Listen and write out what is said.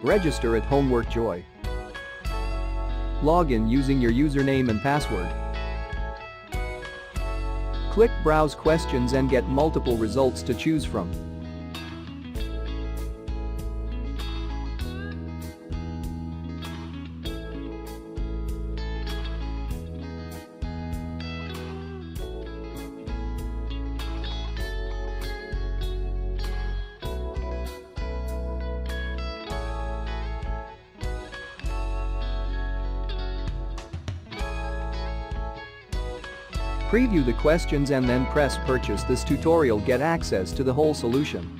Register at Homework Joy. Log in using your username and password. Click Browse Questions and get multiple results to choose from. Preview the questions and then press Purchase. This tutorial get access to the whole solution.